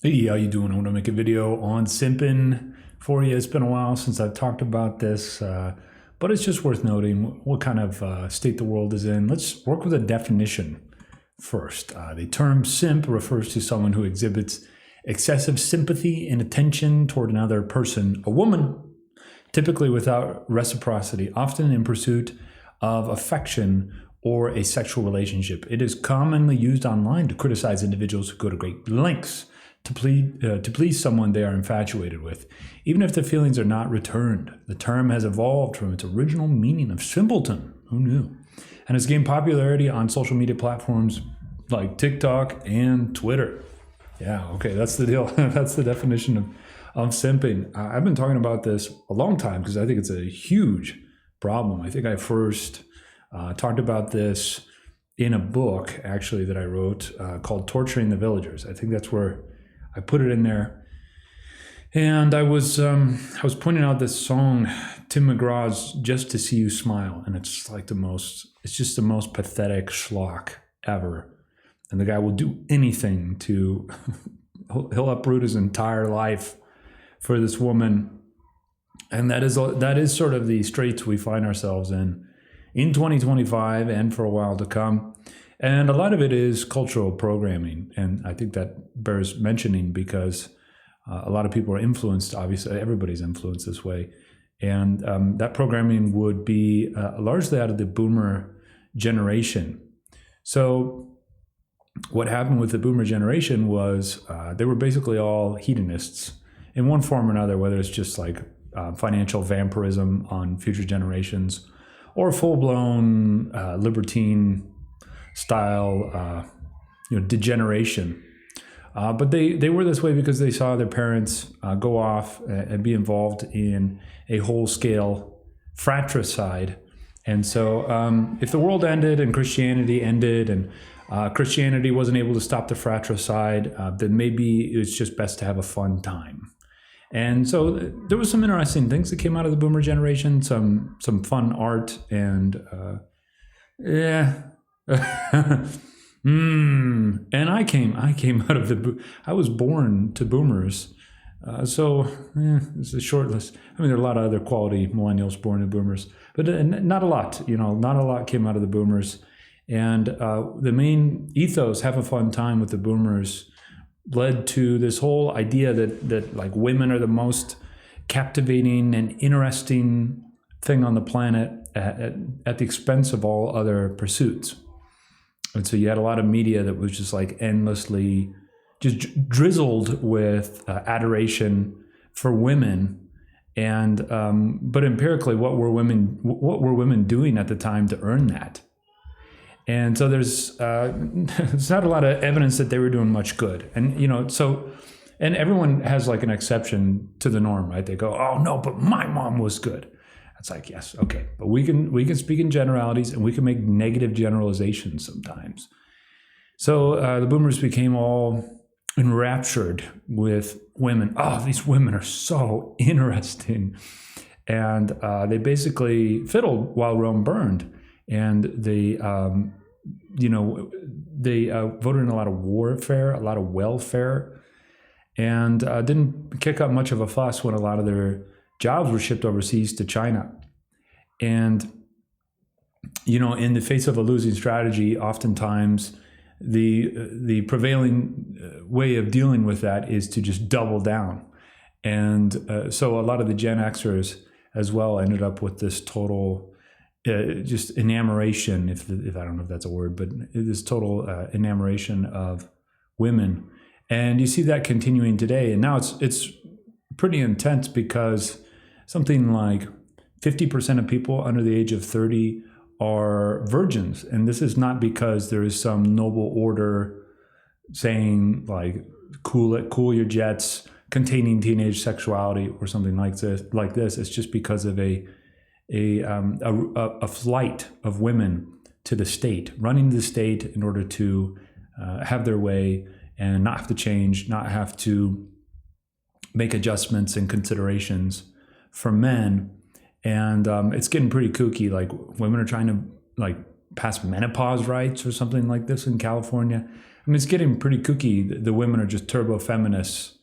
Hey, how you doing? I want to make a video on simping for you. It's been a while since I've talked about this, but it's just worth noting what kind of state the world is in. Let's work with a definition first. The term simp refers to someone who exhibits excessive sympathy and attention toward another person, a woman, typically without reciprocity, often in pursuit of affection or a sexual relationship. It is commonly used online to criticize individuals who go to great lengths to please someone they are infatuated with, even if the feelings are not returned. The term has evolved from its original meaning of simpleton, who knew, and has gained popularity on social media platforms like TikTok and Twitter. Yeah, okay, that's the deal. That's the definition of simping. I've been talking about this a long time because I think it's a huge problem. I think I first talked about this in a book, actually, that I wrote called Torturing the Villagers. I think that's where I put it in there. And I was pointing out this song, Tim McGraw's "Just to See You Smile," and it's just the most pathetic schlock ever. And the guy will do anything to, he'll uproot his entire life for this woman, and that is sort of the straits we find ourselves in 2025 and for a while to come. And a lot of it is cultural programming, and I think that bears mentioning because a lot of people are influenced. Obviously, everybody's influenced this way, and that programming would be largely out of the boomer generation. So what happened with the boomer generation was they were basically all hedonists in one form or another, whether it's just like financial vampirism on future generations or full-blown libertine style degeneration. But they were this way because they saw their parents go off and be involved in a whole-scale fratricide. And so if the world ended and Christianity ended and Christianity wasn't able to stop the fratricide, then maybe it's just best to have a fun time. And so there was some interesting things that came out of the boomer generation, some fun art, and yeah. And I came out of I was born to boomers. It's a short list. I mean, there are a lot of other quality millennials born to boomers, but not a lot. Not a lot came out of the boomers. And the main ethos, have a fun time with the boomers, led to this whole idea that like women are the most captivating and interesting thing on the planet at the expense of all other pursuits. And so you had a lot of media that was just like endlessly just drizzled with adoration for women. And but empirically, what were women doing at the time to earn that? And so there's not a lot of evidence that they were doing much good. And and everyone has like an exception to the norm, right? They go, "Oh no, but my mom was good." It's like, yes, okay, but we can speak in generalities, and we can make negative generalizations sometimes. So the boomers became all enraptured with women. Oh, these women are so interesting, and they basically fiddled while Rome burned, and they voted in a lot of warfare, a lot of welfare, and didn't kick up much of a fuss when a lot of their jobs were shipped overseas to China. And, in the face of a losing strategy, oftentimes the prevailing way of dealing with that is to just double down. And so a lot of the Gen Xers as well ended up with this total just enamoration, if I don't know if that's a word, but this total enamoration of women. And you see that continuing today. And now it's pretty intense because something like 50% of people under the age of 30 are virgins. And this is not because there is some noble order saying like, cool your jets, containing teenage sexuality or something like this. It's just because of a flight of women to the state, running the state in order to have their way and not have to change, not have to make adjustments and considerations for men. And it's getting pretty kooky. Like women are trying to like pass menopause rights or something like this in California. I mean, it's getting pretty kooky. The women are just turbo feminists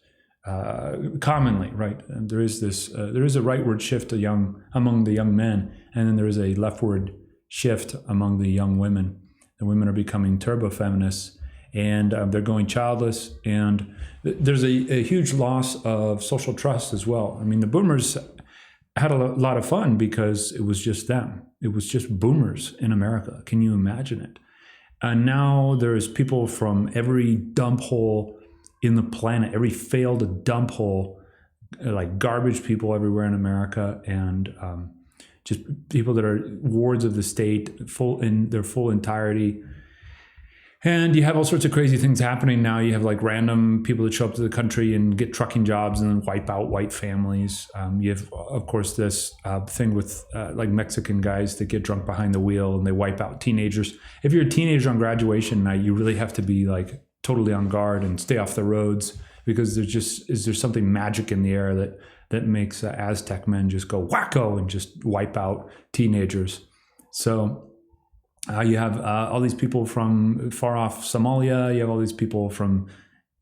commonly, right? And there is a rightward shift among the young men, and then there is a leftward shift among the young women. The women are becoming turbo feminists, and they're going childless, and there's a huge loss of social trust as well. I mean, the boomers had a lot of fun because it was just them. It was just boomers in America. Can you imagine it? And now there's people from every dump hole in the planet, every failed dump hole, like garbage people everywhere in America, and just people that are wards of the state, in their full entirety. And you have all sorts of crazy things happening now. You have like random people that show up to the country and get trucking jobs and then wipe out white families. You have, of course, this thing with like Mexican guys that get drunk behind the wheel and they wipe out teenagers. If you're a teenager on graduation night, you really have to be like totally on guard and stay off the roads, because there's something magic in the air that makes Aztec men just go wacko and just wipe out teenagers. So you have all these people from far off Somalia. You have all these people from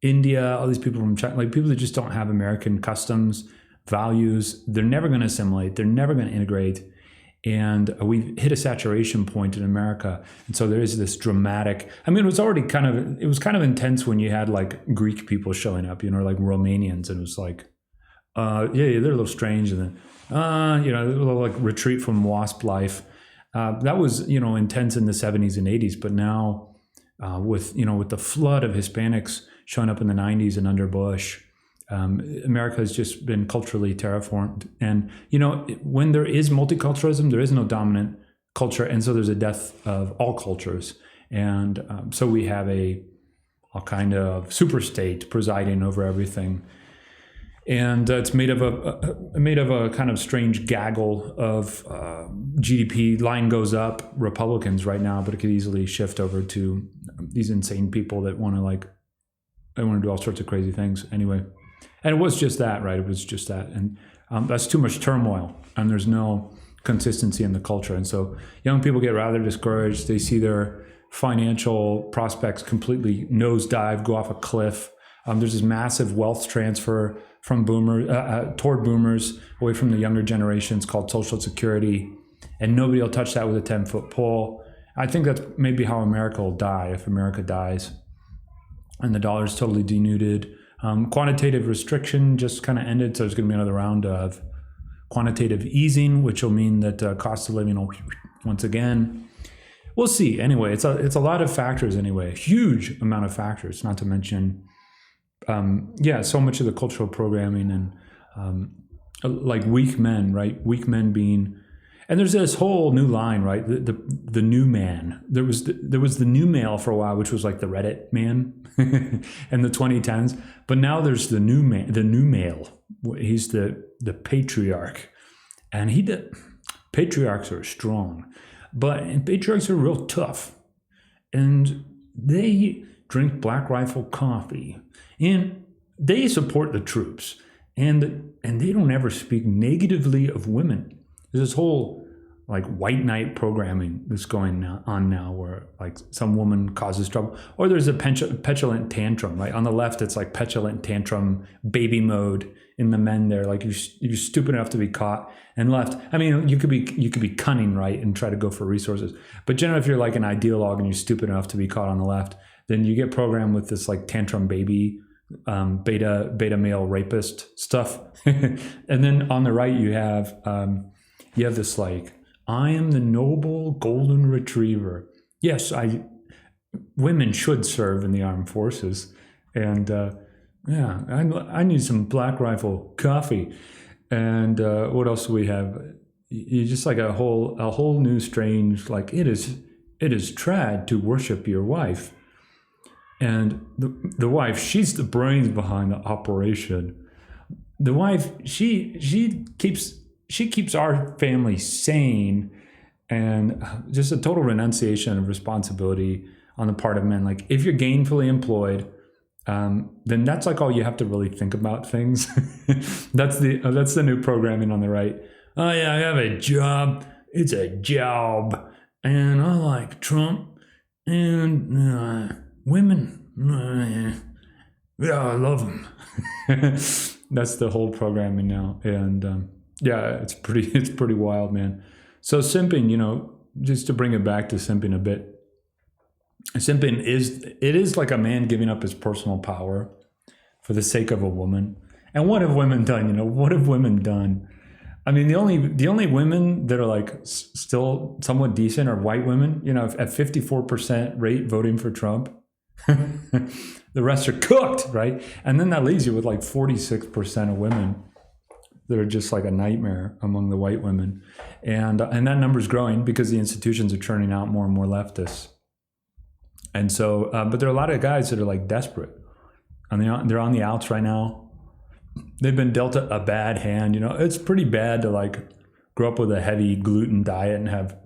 India, all these people from China, like people that just don't have American customs, values. They're never going to assimilate. They're never going to integrate. And we've hit a saturation point in America. And so there is this dramatic, I mean, it was kind of intense when you had like Greek people showing up, like Romanians. And it was like, yeah, they're a little strange. And then, a little like retreat from WASP life. That was, intense in the 70s and 80s. But now with the flood of Hispanics showing up in the 90s and under Bush, America has just been culturally terraformed. And, when there is multiculturalism, there is no dominant culture. And so there's a death of all cultures. And so we have a kind of super state presiding over everything. And it's made of a kind of strange gaggle of GDP. Line goes up, Republicans right now, but it could easily shift over to these insane people that want to do all sorts of crazy things. Anyway, and it was just that, right? It was just that, and that's too much turmoil, and there's no consistency in the culture, and so young people get rather discouraged. They see their financial prospects completely nosedive, go off a cliff. There's this massive wealth transfer from toward boomers away from the younger generations called Social Security, and nobody will touch that with a 10-foot pole. I think that's maybe how America will die if America dies, and the dollar is totally denuded. Quantitative restriction just kind of ended, so there's going to be another round of quantitative easing, which will mean that cost of living will once again. We'll see. Anyway, it's a lot of factors. Anyway, a huge amount of factors. Not to mention. So much of the cultural programming and like weak men, right? Weak men being, and there's this whole new line, right? The new man. There was the new male for a while, which was like the Reddit man in the 2010s. But now there's the new man, the new male. He's the patriarch, and patriarchs are strong, but patriarchs are real tough, and they drink Black Rifle coffee. And they support the troops, and they don't ever speak negatively of women. There's this whole like white knight programming that's going on now, where like some woman causes trouble, or there's a petulant tantrum. Right on the left, it's like petulant tantrum baby mode in the men there. Like you're stupid enough to be caught. And left, I mean, you could be cunning, right, and try to go for resources. But generally, if you're like an ideologue and you're stupid enough to be caught on the left, then you get programmed with this like tantrum baby, beta male rapist stuff. And then on the right you have this like, I am the noble golden retriever. Yes, women should serve in the armed forces, and I need some Black Rifle coffee. And what else do we have? You just like a whole new strange, like it is trad to worship your wife. And the wife, she's the brains behind the operation. The wife, she keeps our family sane, and just a total renunciation of responsibility on the part of men. Like if you're gainfully employed, then that's like all you have to really think about things. That's the new programming on the right. Oh yeah, I have a job. It's a job, and I like Trump and women. Yeah, I love him. That's the whole programming now, and yeah, it's pretty wild, man. So simping, just to bring it back to simping a bit, simping is like a man giving up his personal power for the sake of a woman. And what have women done? What have women done? I mean, the only women that are like still somewhat decent are white women. At 54% rate voting for Trump, the rest are cooked, right? And then that leaves you with like 46% of women that are just like a nightmare among the white women, and that number's growing because the institutions are churning out more and more leftists. And so, but there are a lot of guys that are like desperate. I mean, they're on the outs right now. They've been dealt a bad hand. It's pretty bad to like grow up with a heavy gluten diet and have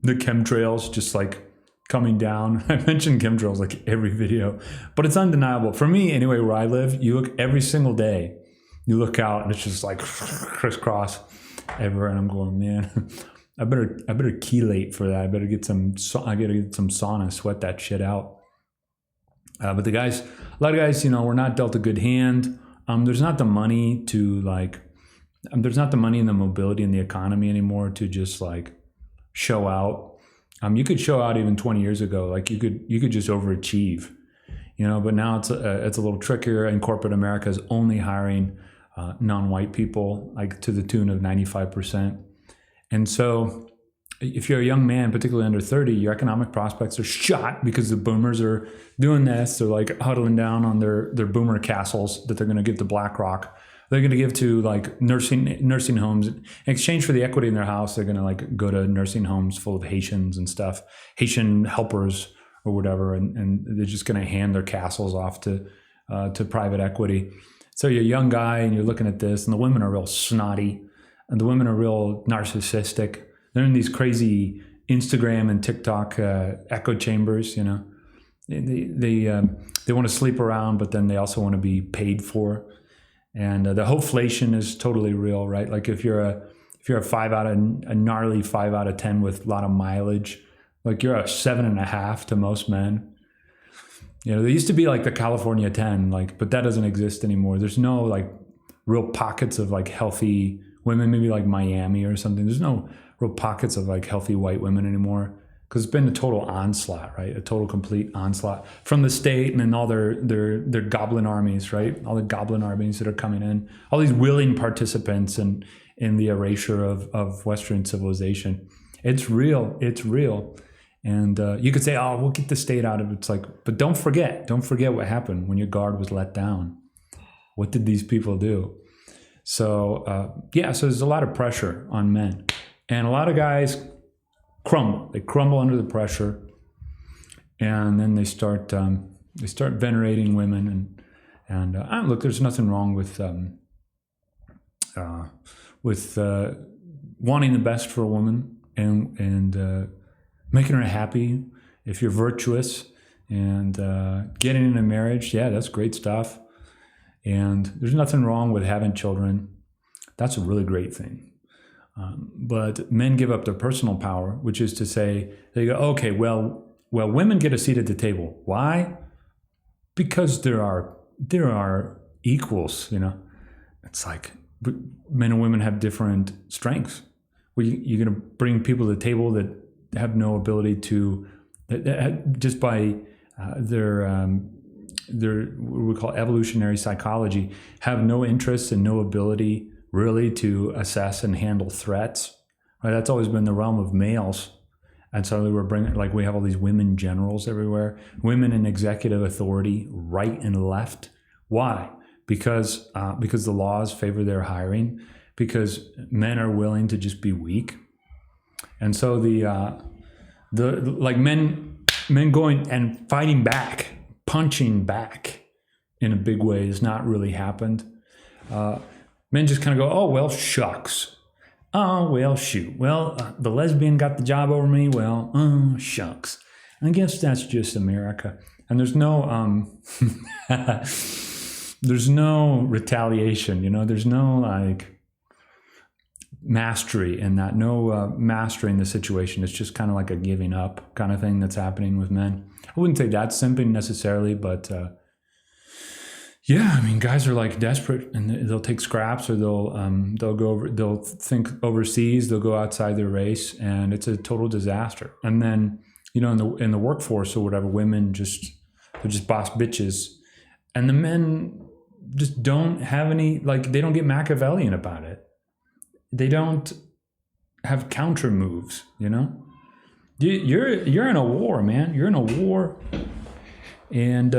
the chemtrails just like coming down. I mentioned chemtrails like every video, but it's undeniable. For me, anyway, where I live, you look every single day, you look out and it's just like crisscross everywhere. And I'm going, man, I better chelate for that. I gotta get some sauna, sweat that shit out. But a lot of guys, we're not dealt a good hand. There's not the money to like, there's not the money and the mobility in the economy anymore to just like show out. You could show out even 20 years ago. Like you could just overachieve, but now it's a little trickier, and corporate America is only hiring non-white people, like to the tune of 95%. And so if you're a young man, particularly under 30, your economic prospects are shot because the boomers are doing this. They're like huddling down on their boomer castles that they're going to give to BlackRock. They're going to give to like nursing homes. In exchange for the equity in their house, they're going to like go to nursing homes full of Haitians and stuff, Haitian helpers or whatever, and they're just going to hand their castles off to private equity. So you're a young guy and you're looking at this, and the women are real snotty, and the women are real narcissistic. They're in these crazy Instagram and TikTok echo chambers. They want to sleep around, but then they also want to be paid for. And the hopeflation is totally real, right? Like if you're a gnarly 5 out of 10 with a lot of mileage, like you're a 7.5 to most men. There used to be like the California 10, but that doesn't exist anymore. There's no like real pockets of like healthy women, maybe like Miami or something. There's no real pockets of like healthy white women anymore, because it's been a total onslaught, right? A total complete onslaught from the state and then all their goblin armies, right? All the goblin armies that are coming in, all these willing participants in the erasure of Western civilization. It's real. It's real. And you could say, oh, we'll get the state out of it. It's like, but don't forget what happened when your guard was let down. What did these people do? So, so there's a lot of pressure on men. And a lot of guys crumble. They crumble under the pressure, and then they start venerating women. And look, there's nothing wrong with wanting the best for a woman and making her happy. If you're virtuous and getting in a marriage, yeah, that's great stuff. And there's nothing wrong with having children. That's a really great thing. But men give up their personal power, which is to say, they go, okay, well, women get a seat at the table. Why? Because there are equals. It's like men and women have different strengths. You're going to bring people to the table that have no ability to, just by their what we call evolutionary psychology, have no interest and no ability really to assess and handle threats. Right? That's always been the realm of males. And so we have all these women generals everywhere, women in executive authority, right and left. Why? Because the laws favor their hiring, because men are willing to just be weak. And so men going and fighting back, punching back in a big way has not really happened. Men just kind of go, oh, well, shucks. Oh, well, shoot. Well, the lesbian got the job over me. Well, oh, shucks. I guess that's just America. And there's no there's no retaliation, there's no mastery in that, no mastering the situation. It's just kind of like a giving up kind of thing that's happening with men. I wouldn't say that's simping necessarily, but yeah, I mean, guys are like desperate, and they'll take scraps, or they'll think overseas, they'll go outside their race, and it's a total disaster. And then, you know, in the workforce or whatever, women they're just boss bitches, and the men just don't have any, like, they don't get Machiavellian about it. They don't have counter moves, you know? You're in a war, man. You're in a war. And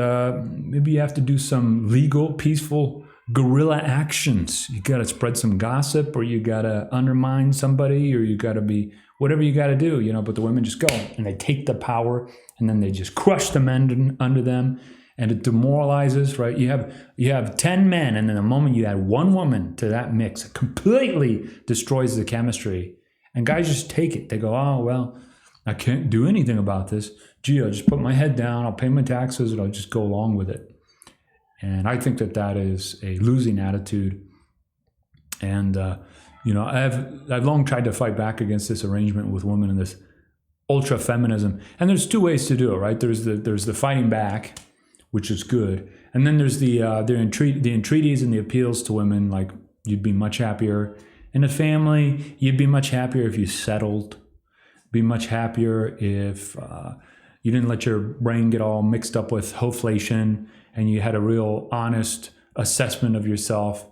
maybe you have to do some legal, peaceful guerrilla actions. You got to spread some gossip, or you got to undermine somebody, or you got to be whatever you got to do, you know. But the women just go and they take the power, and then they just crush the men under them. And it demoralizes, right? You have 10 men, and then the moment you add one woman to that mix, it completely destroys the chemistry. And guys just take it. They go, oh, well, I can't do anything about this. Gee, I'll just put my head down, I'll pay my taxes, and I'll just go along with it. And I think that is a losing attitude. And, you know, I've long tried to fight back against this arrangement with women and this ultra-feminism. And there's two ways to do it, right? There's the fighting back, which is good. And then there's the entreaties and the appeals to women, like you'd be much happier in a family, you'd be much happier if you settled, be much happier if you didn't let your brain get all mixed up with hoflation, and you had a real honest assessment of yourself,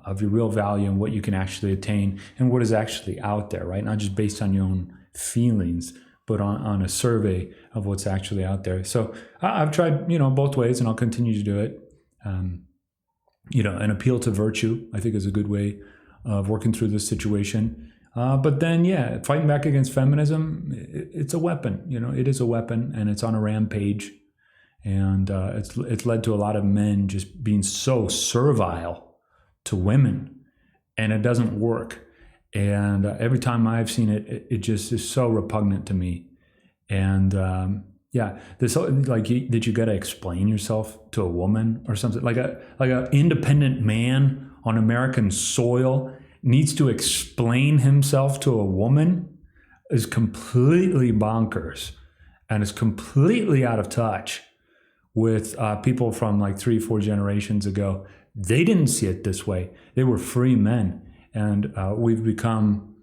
of your real value and what you can actually attain and what is actually out there, right? Not just based on your own feelings, but on a survey of what's actually out there. So I've tried, you know, both ways, and I'll continue to do it. You know, an appeal to virtue, I think, is a good way of working through this situation. But then, yeah, fighting back against feminism, it's a weapon. You know, it is a weapon, and it's on a rampage. And it's led to a lot of men just being so servile to women, and it doesn't work. And every time I've seen it, it just is so repugnant to me. And yeah, this like that you got to explain yourself to a woman or something, like a independent man on American soil needs to explain himself to a woman is completely bonkers, and is completely out of touch with people from like 3-4 generations ago. They didn't see it this way. They were free men. And we've become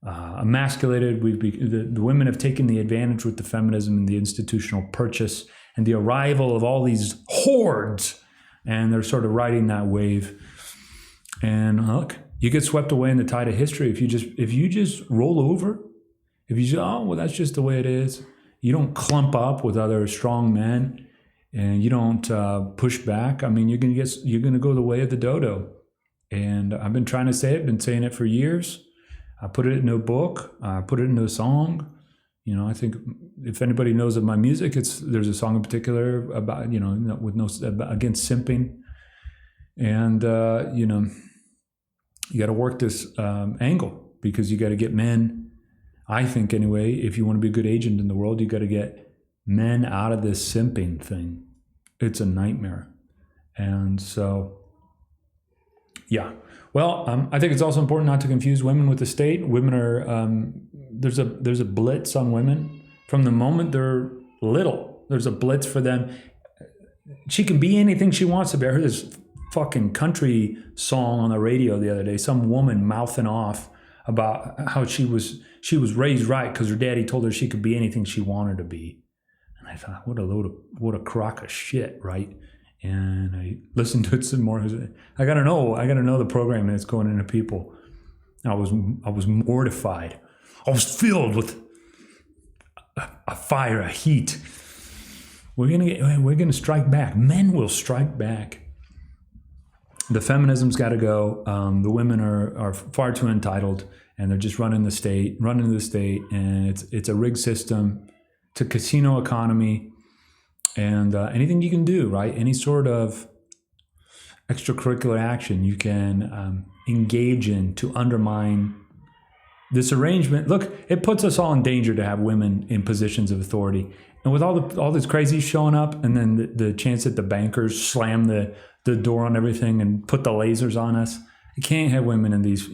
emasculated. The women have taken the advantage with the feminism and the institutional purchase and the arrival of all these hordes. And they're sort of riding that wave. And look, you get swept away in the tide of history if you just roll over. If you say, oh, well, that's just the way it is. You don't clump up with other strong men, and you don't push back. I mean, you're gonna go the way of the dodo. And I've been trying to say it, been saying it for years. I put it in a book, I put it into a song. You know, I think if anybody knows of my music, there's a song in particular about, you know, against simping. And, you know, you got to work this angle, because you got to get men, I think anyway, if you want to be a good agent in the world, you got to get men out of this simping thing. It's a nightmare. And so, yeah. Well, I think it's also important not to confuse women with the state. Women are there's a blitz on women from the moment they're little. There's a blitz for them. She can be anything she wants to be. I heard this fucking country song on the radio the other day. Some woman mouthing off about how she was raised right because her daddy told her she could be anything she wanted to be. And I thought, what a crock of shit, right? And I listened to it some more. I gotta know the program that's going into people. I was mortified. I was filled with a fire, a heat. We're gonna strike back. Men will strike back. The feminism's got to go. The women are far too entitled, and they're just running the state, and it's a rigged system. It's a casino economy. And anything you can do, right? Any sort of extracurricular action you can engage in to undermine this arrangement. Look, it puts us all in danger to have women in positions of authority. And with all this crazy showing up, and then the chance that the bankers slam the door on everything and put the lasers on us, You can't have women in these,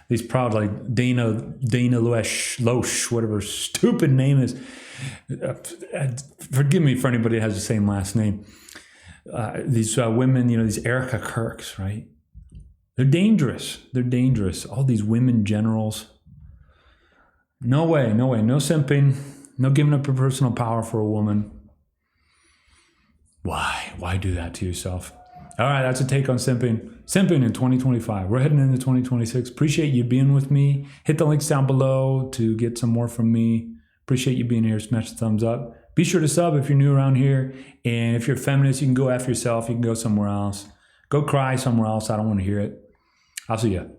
these proud, like Dana Loesch, whatever stupid name is. Forgive me for anybody that has the same last name. These women, these Erica Kirks, right? They're dangerous. They're dangerous. All these women generals. No way, no way. No simping. No giving up your personal power for a woman. Why? Why do that to yourself? All right, that's a take on simping. Simping in 2025. We're heading into 2026. Appreciate you being with me. Hit the links down below to get some more from me. Appreciate you being here. Smash the thumbs up. Be sure to sub if you're new around here. And if you're a feminist, you can go after yourself. You can go somewhere else. Go cry somewhere else. I don't want to hear it. I'll see you.